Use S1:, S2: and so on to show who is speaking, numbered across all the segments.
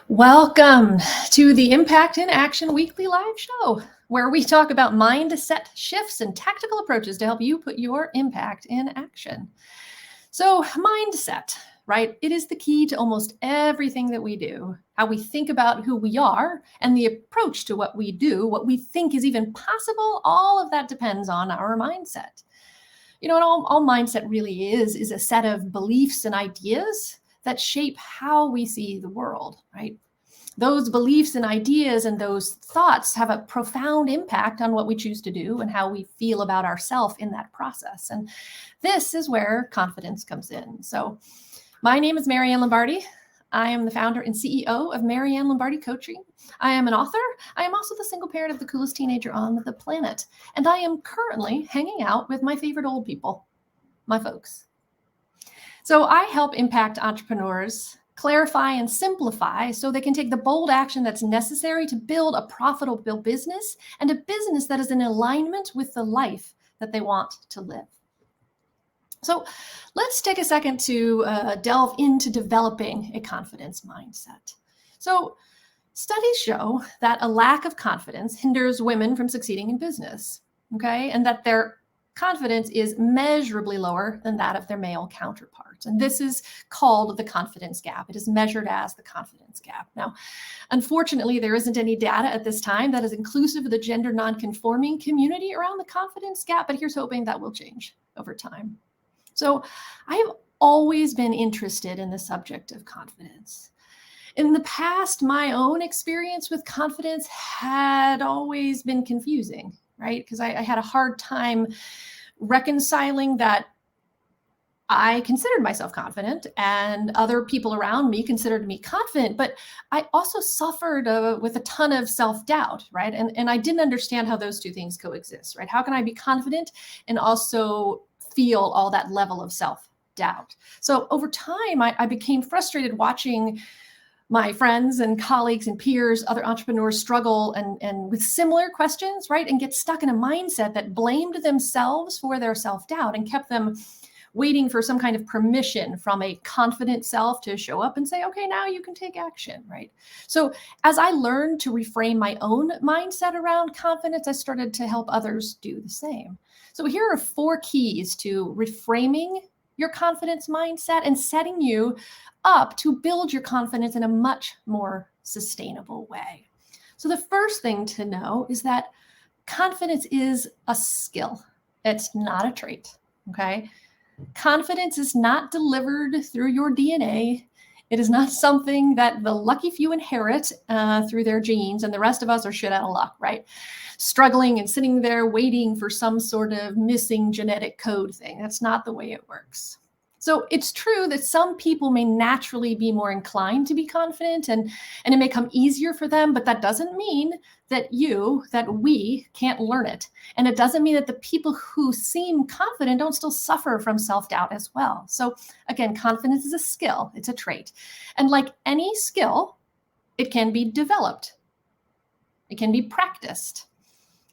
S1: Welcome to the Impact in Action Weekly Live Show, where we talk about mindset shifts and tactical approaches to help you put your impact in action. So mindset, right? It is the key to almost everything that we do, how we think about who we are and the approach to what we do, what we think is even possible. All of that depends on our mindset. You know, and all mindset really is a set of beliefs and ideas that shape how we see the world, right? Those beliefs and ideas and those thoughts have a profound impact on what we choose to do and how we feel about ourselves in that process. And this is where confidence comes in. So my name is Maryann Lombardi. I am the founder and CEO of Maryann Lombardi Coaching. I am an author. I am also the single parent of the coolest teenager on the planet. And I am currently hanging out with my favorite old people, my folks. So I help impact entrepreneurs clarify and simplify so they can take the bold action that's necessary to build a profitable business and a business that is in alignment with the life that they want to live. So let's take a second to delve into developing a confidence mindset. So studies show that a lack of confidence hinders women from succeeding in business, okay? And that their confidence is measurably lower than that of their male counterparts. And this is called the confidence gap. It is measured as the confidence gap. Now, unfortunately, there isn't any data at this time that is inclusive of the gender nonconforming community around the confidence gap, but here's hoping that will change over time. So I have always been interested in the subject of confidence. In the past, my own experience with confidence had always been confusing, right? Because I had a hard time reconciling that I considered myself confident and other people around me considered me confident, but I also suffered with a ton of self-doubt, right? And I didn't understand how those two things coexist, right? How can I be confident and also feel all that level of self-doubt? So over time, I became frustrated watching my friends and colleagues and peers, other entrepreneurs struggle and with similar questions, right? And get stuck in a mindset that blamed themselves for their self-doubt and kept them waiting for some kind of permission from a confident self to show up and say, okay, now you can take action, right? So as I learned to reframe my own mindset around confidence, I started to help others do the same. So here are 4 keys to reframing your confidence mindset and setting you up to build your confidence in a much more sustainable way. So the first thing to know is that confidence is a skill. It's not a trait, okay? Confidence is not delivered through your DNA. It is not something that the lucky few inherit through their genes and the rest of us are shit out of luck, right? Struggling and sitting there waiting for some sort of missing genetic code thing. That's not the way it works. So it's true that some people may naturally be more inclined to be confident and it may come easier for them, but that doesn't mean that we can't learn it. And it doesn't mean that the people who seem confident don't still suffer from self-doubt as well. So again, confidence is a skill, it's a trait. And like any skill, it can be developed. It can be practiced.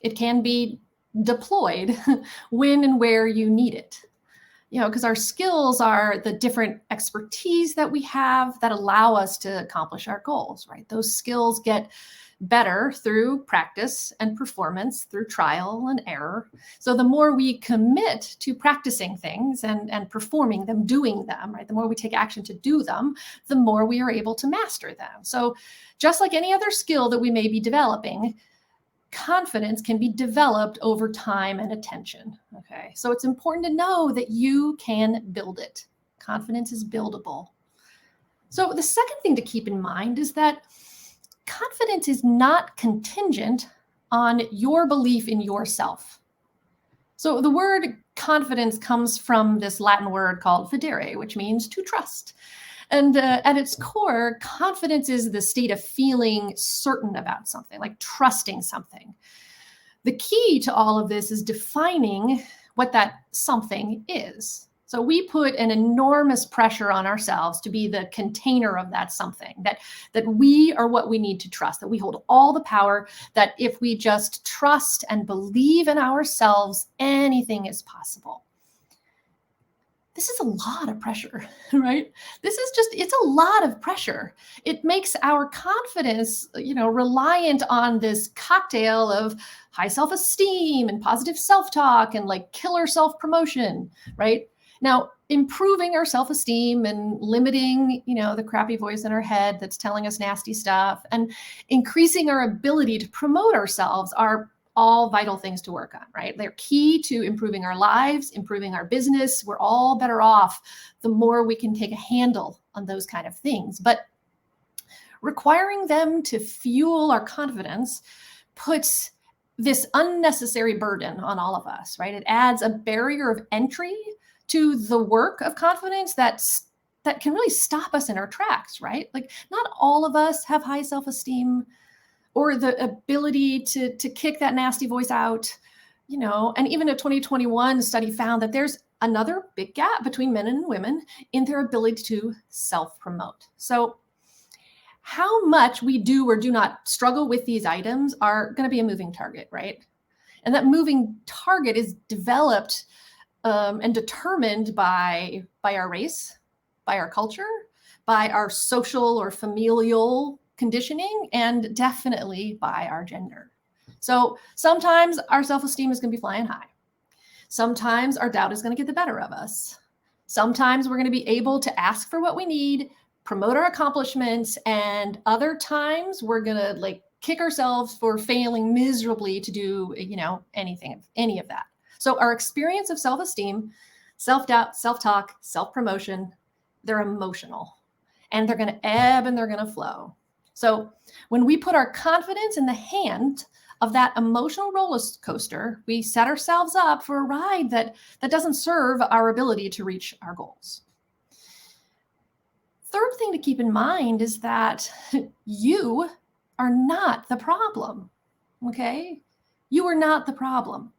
S1: It can be deployed when and where you need it. You know, because our skills are the different expertise that we have that allow us to accomplish our goals, right? Those skills get better through practice and performance, through trial and error. So the more we commit to practicing things and performing them, doing them, right? The more we take action to do them, the more we are able to master them. So just like any other skill that we may be developing, confidence can be developed over time and attention, okay? So it's important to know that you can build it. Confidence is buildable. So the second thing to keep in mind is that confidence is not contingent on your belief in yourself. So the word confidence comes from this Latin word called fidere, which means to trust. And at its core, confidence is the state of feeling certain about something, like trusting something. The key to all of this is defining what that something is. So we put an enormous pressure on ourselves to be the container of that something, that we are what we need to trust, that we hold all the power, that if we just trust and believe in ourselves, anything is possible. this is a lot of pressure, right? It's a lot of pressure. It makes our confidence, reliant on this cocktail of high self-esteem and positive self-talk and like killer self-promotion, right? Now, improving our self-esteem and limiting, the crappy voice in our head that's telling us nasty stuff and increasing our ability to promote ourselves are all vital things to work on, right? They're key to improving our lives, improving our business. We're all better off the more we can take a handle on those kind of things. But requiring them to fuel our confidence puts this unnecessary burden on all of us, right? It adds a barrier of entry to the work of confidence that can really stop us in our tracks, right? Like not all of us have high self-esteem or the ability to kick that nasty voice out, and even a 2021 study found that there's another big gap between men and women in their ability to self-promote. So how much we do or do not struggle with these items are going to be a moving target, right? And that moving target is developed and determined by our race, by our culture, by our social or familial conditioning, and definitely by our gender. So sometimes our self-esteem is going to be flying high. Sometimes our doubt is going to get the better of us. Sometimes we're going to be able to ask for what we need, promote our accomplishments, and other times we're going to like kick ourselves for failing miserably to do, any of that. So our experience of self-esteem, self-doubt, self-talk, self-promotion, they're emotional and they're going to ebb and they're going to flow. So when we put our confidence in the hand of that emotional roller coaster, we set ourselves up for a ride that doesn't serve our ability to reach our goals. Third thing to keep in mind is that you are not the problem, okay? You are not the problem.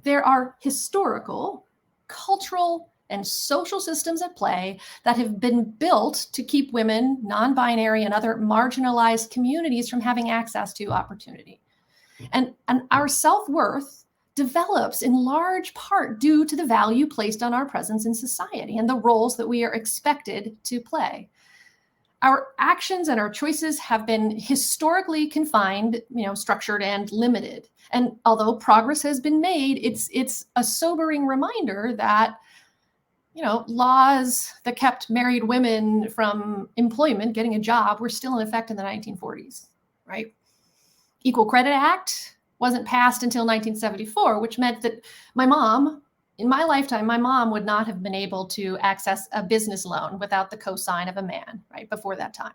S1: There are historical, cultural, and social systems at play that have been built to keep women, non-binary, and other marginalized communities from having access to opportunity. And our self-worth develops in large part due to the value placed on our presence in society and the roles that we are expected to play. Our actions and our choices have been historically confined, structured and limited. And although progress has been made, it's a sobering reminder that laws that kept married women from employment, getting a job, were still in effect in the 1940s, right? Equal Credit Act wasn't passed until 1974, which meant that in my lifetime, my mom would not have been able to access a business loan without the cosign of a man, right? Before that time.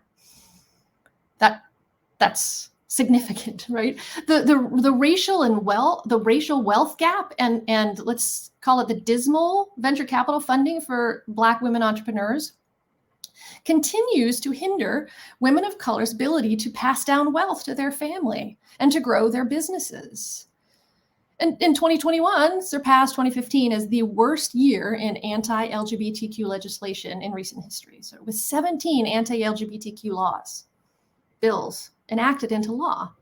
S1: That's significant, right? The racial wealth gap and let's call it the dismal venture capital funding for Black women entrepreneurs continues to hinder women of color's ability to pass down wealth to their family and to grow their businesses. And in 2021 surpassed 2015 as the worst year in anti-LGBTQ legislation in recent history. So with 17 anti-LGBTQ bills enacted into law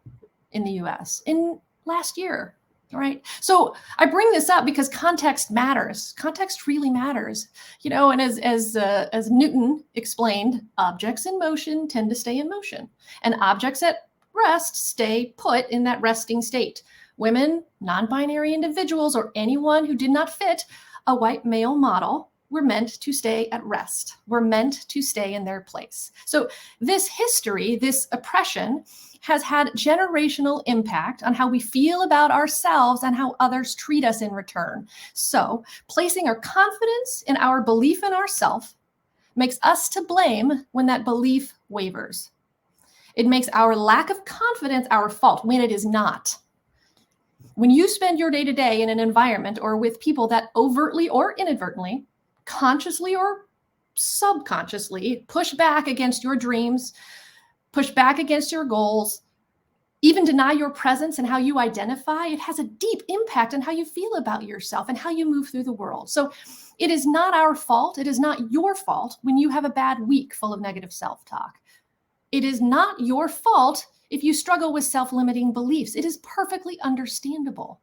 S1: in the US in last year, right? So I bring this up because context matters. Context really matters, and as Newton explained, objects in motion tend to stay in motion, and objects at rest stay put in that resting state. Women, non-binary individuals, or anyone who did not fit a white male model were meant to stay at rest. We're meant to stay in their place. So this history, this oppression, has had generational impact on how we feel about ourselves and how others treat us in return. So placing our confidence in our belief in ourselves makes us to blame when that belief wavers. It makes our lack of confidence our fault when it is not. When you spend your day-to-day in an environment or with people that overtly or inadvertently, consciously or subconsciously push back against your dreams, push back against your goals, even deny your presence and how you identify, it has a deep impact on how you feel about yourself and how you move through the world. So it is not our fault. It is not your fault when you have a bad week full of negative self-talk. It is not your fault if you struggle with self-limiting beliefs. It is perfectly understandable.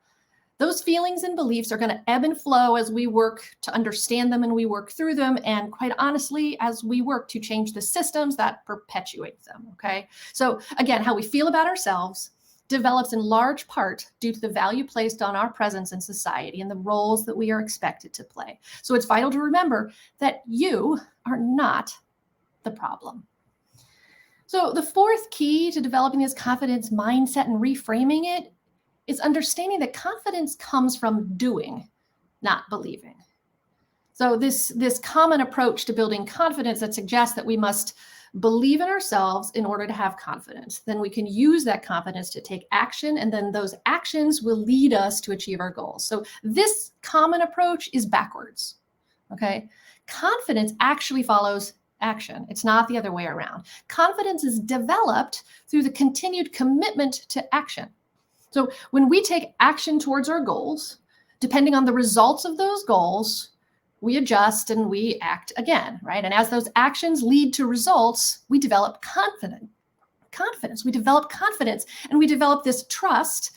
S1: Those feelings and beliefs are going to ebb and flow as we work to understand them and we work through them. And quite honestly, as we work to change the systems that perpetuate them. Okay. So again, how we feel about ourselves develops in large part due to the value placed on our presence in society and the roles that we are expected to play. So it's vital to remember that you are not the problem. So the fourth key to developing this confidence mindset and reframing it is understanding that confidence comes from doing, not believing. So this common approach to building confidence that suggests that we must believe in ourselves in order to have confidence. Then we can use that confidence to take action, and then those actions will lead us to achieve our goals. So this common approach is backwards, okay? Confidence actually follows action. It's not the other way around. Confidence is developed through the continued commitment to action. So when we take action towards our goals, depending on the results of those goals, we adjust and we act again, right? And as those actions lead to results, we develop confidence. We develop confidence and we develop this trust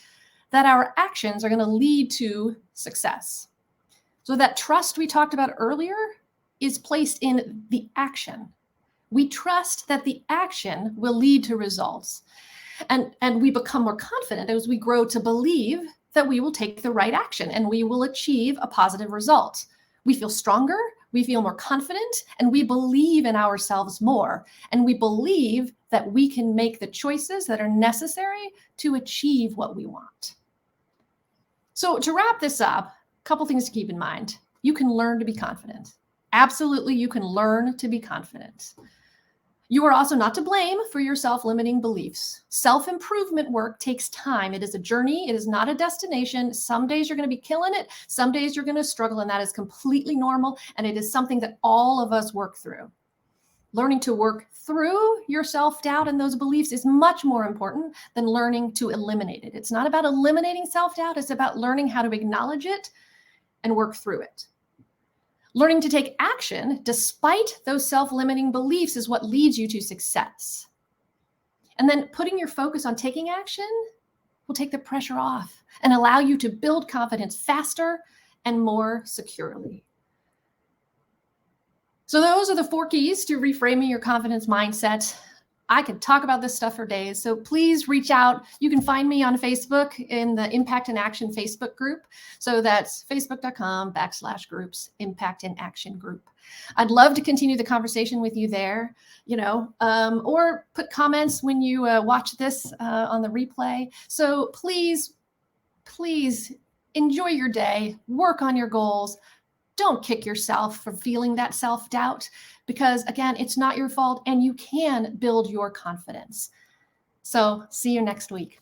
S1: that our actions are going to lead to success. So that trust we talked about earlier is placed in the action. We trust that the action will lead to results. And we become more confident as we grow to believe that we will take the right action and we will achieve a positive result. We feel stronger, we feel more confident, and we believe in ourselves more. And we believe that we can make the choices that are necessary to achieve what we want. So to wrap this up, a couple things to keep in mind. You can learn to be confident. Absolutely, you can learn to be confident. You are also not to blame for your self-limiting beliefs. Self-improvement work takes time. It is a journey. It is not a destination. Some days you're going to be killing it. Some days you're going to struggle, and that is completely normal. And it is something that all of us work through. Learning to work through your self-doubt and those beliefs is much more important than learning to eliminate it. It's not about eliminating self-doubt. It's about learning how to acknowledge it and work through it. Learning to take action despite those self-limiting beliefs is what leads you to success. And then putting your focus on taking action will take the pressure off and allow you to build confidence faster and more securely. So those are the 4 keys to reframing your confidence mindset. I could talk about this stuff for days, so please reach out. You can find me on Facebook in the Impact in Action Facebook group. So that's facebook.com/groups, Impact in Action group. I'd love to continue the conversation with you there, or put comments when you watch this on the replay. So please enjoy your day, work on your goals. Don't kick yourself for feeling that self-doubt because, again, it's not your fault and you can build your confidence. So see you next week.